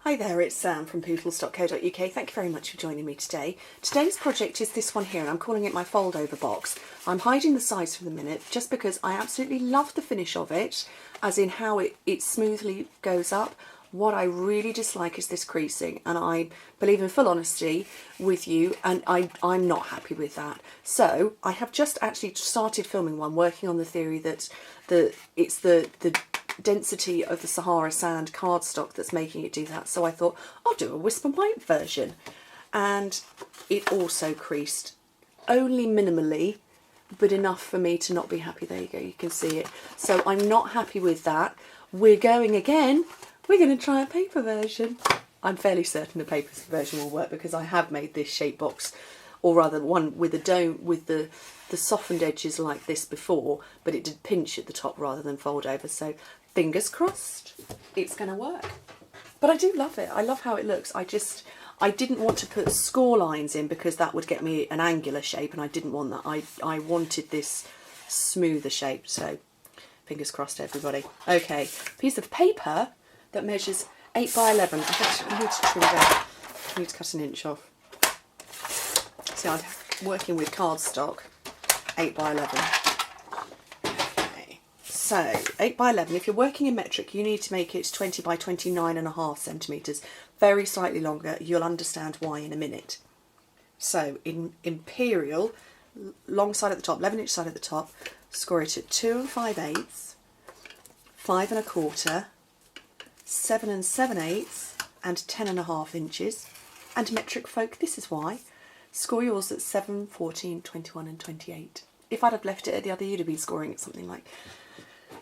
Hi there, it's Sam from Pootles.co.uk. Thank you very much for joining me today. Today's project is this one here, and I'm calling it my fold over box. I'm hiding the size for the minute just because I absolutely love the finish of it, as in how it smoothly goes up. What I really dislike is this creasing, and I believe in full honesty with you, and I'm not happy with that. So I have just actually started filming one, working on the theory that it's the density of the Sahara sand cardstock that's making it do that. So I thought I'll do a Whisper White version, and it also creased, only minimally, but enough for me to not be happy. There you go, you can see it. So I'm not happy with that. We're going again. We're going to try a paper version. I'm fairly certain the paper version will work because I have made this shape box, or rather one with a dome with the softened edges like this before, but it did pinch at the top rather than fold over. So fingers crossed it's going to work. But I do love it. I love how it looks. I didn't want to put score lines in because that would get me an angular shape, and I didn't want that. I wanted this smoother shape. So fingers crossed, everybody. Okay, piece of paper that measures 8 by 11. I need to trim that. I need to cut an inch off. See, I'm working with cardstock, 8 by 11. Okay, so 8 by 11. If you're working in metric, you need to make it 20 by 29.5 centimetres. Very slightly longer. You'll understand why in a minute. So in imperial, long side at the top, 11-inch side at the top, score it at 2 5/8, 5 1/4. 7 7/8 and 10.5 inches, and metric folk, this is why. Score yours at 7, 14, 21 and 28. If I'd have left it at the other, you'd have been scoring at something like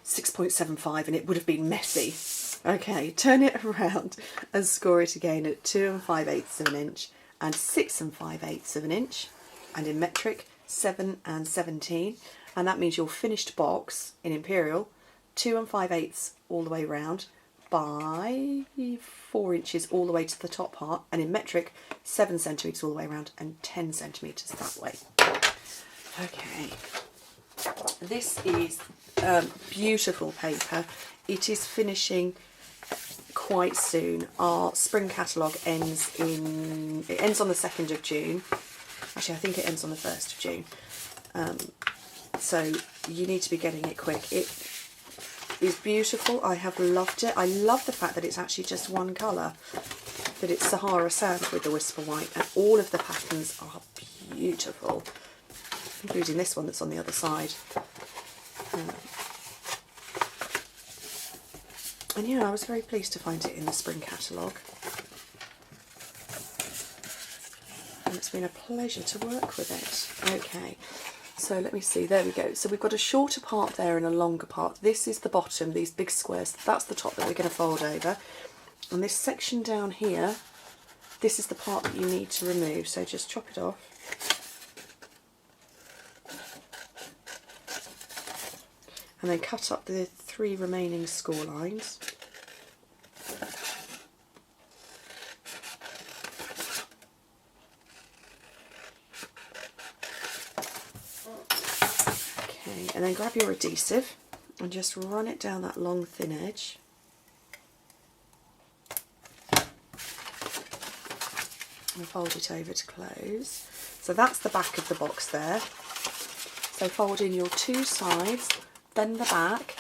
6.75 and it would have been messy. Okay, turn it around and score it again at 2 5/8 of an inch and 6 5/8 of an inch, and in metric 7 and 17, and that means your finished box in imperial 2 5/8 all the way round by 4 inches all the way to the top part, and in metric 7 centimetres all the way around and 10 centimetres that way. Okay, this is beautiful paper. It is finishing quite soon. Our spring catalogue ends on the 2nd of June. Actually, I think it ends on the 1st of June. So you need to be getting it quick. It is beautiful. I have loved it. I love the fact that it's actually just one colour, that it's Sahara sand with the Whisper White, and all of the patterns are beautiful, including this one that's on the other side. And yeah, I was very pleased to find it in the spring catalogue, and it's been a pleasure to work with it. Okay, so let me see, there we go. So we've got a shorter part there and a longer part. This is the bottom, these big squares, that's the top that we're going to fold over. And this section down here, this is the part that you need to remove, so just chop it off. And then cut up the 3 remaining score lines. And then grab your adhesive and just run it down that long thin edge. And fold it over to close. So that's the back of the box there. So fold in your 2 sides, then the back,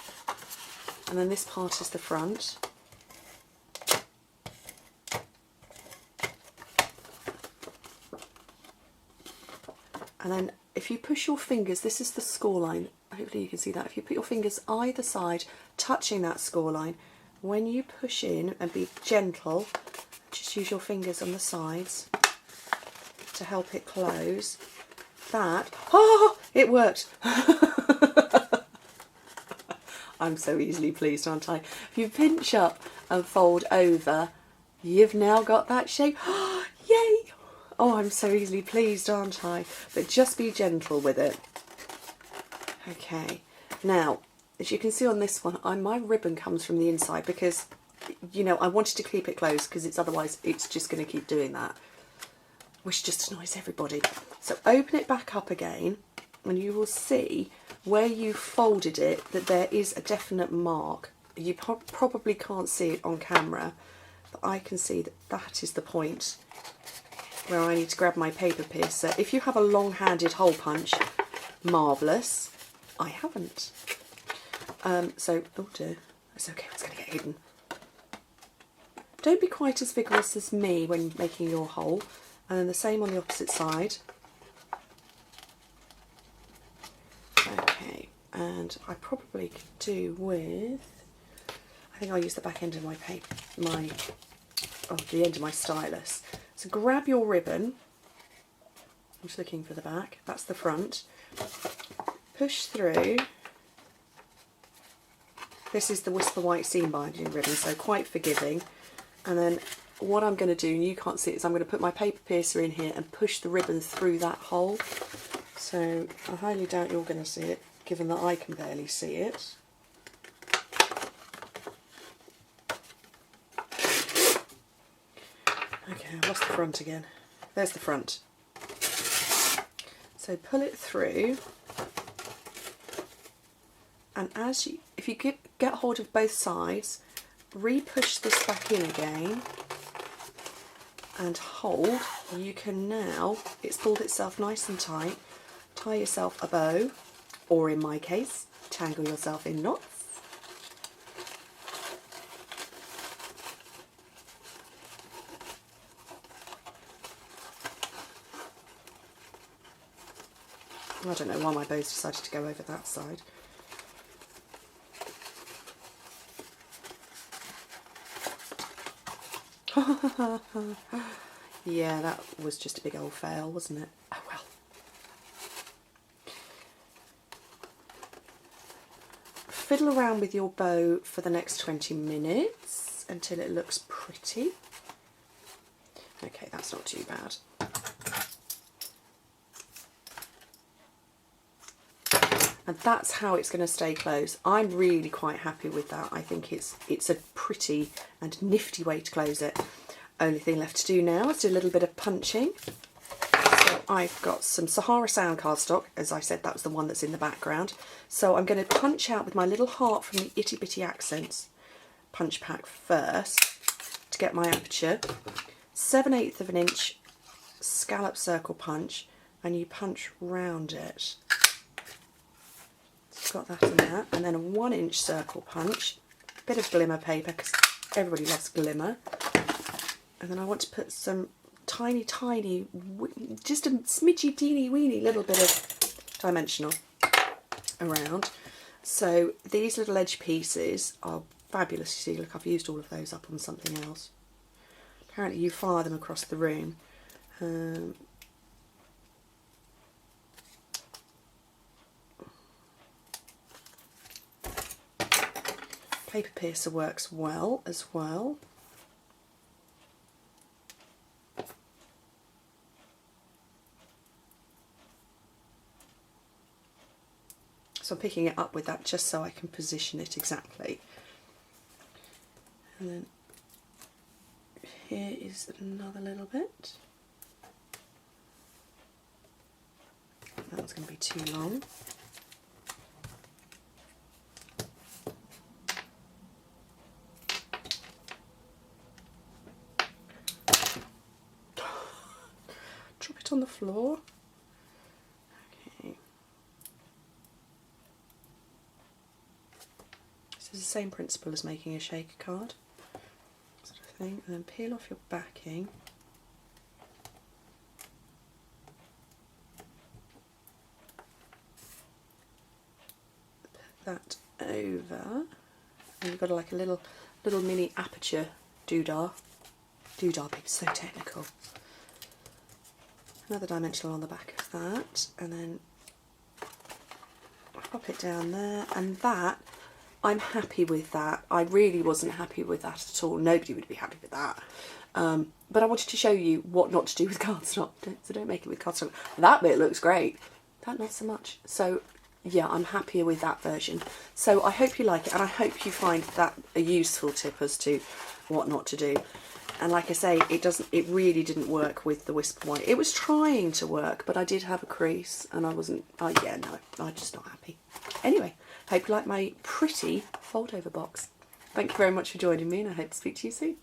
and then this part is the front. And then if you push your fingers, this is the score line, hopefully you can see that. If you put your fingers either side touching that score line, when you push in, and be gentle, just use your fingers on the sides to help it close. That, oh, it worked. I'm so easily pleased, aren't I? If you pinch up and fold over, you've now got that shape. Yay! Oh, I'm so easily pleased, aren't I? But just be gentle with it. Okay, now, as you can see on this one, my ribbon comes from the inside because, you know, I wanted to keep it closed because otherwise it's just going to keep doing that, which just annoys everybody. So open it back up again, and you will see where you folded it that there is a definite mark. You probably can't see it on camera, But I can see that that is the point where I need to grab my paper piercer. If you have a long-handed hole punch, marvellous. I haven't. So, oh dear, it's okay, it's going to get hidden. Don't be quite as vigorous as me when making your hole, and then the same on the opposite side. Okay, and I probably could do with, I think I'll use the back end of my paper, the end of my stylus. So grab your ribbon, I'm just looking for the back, that's the front, push through. This is the Whisper White seam binding ribbon, so quite forgiving. And then what I'm going to do, and you can't see it, is I'm going to put my paper piercer in here and push the ribbon through that hole. So I highly doubt you're going to see it, given that I can barely see it. Okay, I've lost the front again. There's the front. So pull it through, and if you get hold of both sides, re-push this back in again and hold. You can now, it's pulled itself nice and tight, tie yourself a bow, or in my case, tangle yourself in knots. I don't know why my bow's decided to go over that side. Yeah, that was just a big old fail, wasn't it? Oh well. Fiddle around with your bow for the next 20 minutes until it looks pretty. Okay, that's not too bad. And that's how it's going to stay closed. I'm really quite happy with that. I think it's a pretty and nifty way to close it. Only thing left to do now is do a little bit of punching. So I've got some Sahara Sound cardstock. As I said, that was the one that's in the background. So I'm going to punch out with my little heart from the Itty Bitty Accents punch pack first to get my aperture. 7/8 of an inch scallop circle punch, and you punch round it. Got that and that, and then a 1 inch circle punch, bit of glimmer paper because everybody loves glimmer, and then I want to put some tiny, just a smidgy teeny weeny little bit of dimensional around. So these little edge pieces are fabulous. You see, look, I've used all of those up on something else. Apparently you fire them across the room. Paper piercer works well as well. So I'm picking it up with that just so I can position it exactly. And then here is another little bit. That's going to be too long. Drop it on the floor. Okay. This is the same principle as making a shaker card, sort of thing, and then peel off your backing. Put that over, and you've got like a little mini aperture doodah. Doodah being so technical. Another dimensional on the back of that, and then pop it down there, and that, I'm happy with that. I really wasn't happy with that at all. Nobody would be happy with that. But I wanted to show you what not to do with cardstock, so don't make it with cardstock. That bit looks great, that not so much. So yeah, I'm happier with that version. So I hope you like it, and I hope you find that a useful tip as to what not to do. And like I say, it really didn't work with the Whisper White. It was trying to work, but I did have a crease, and I wasn't, yeah, no, I'm just not happy. Anyway, hope you like my pretty fold over box. Thank you very much for joining me, and I hope to speak to you soon.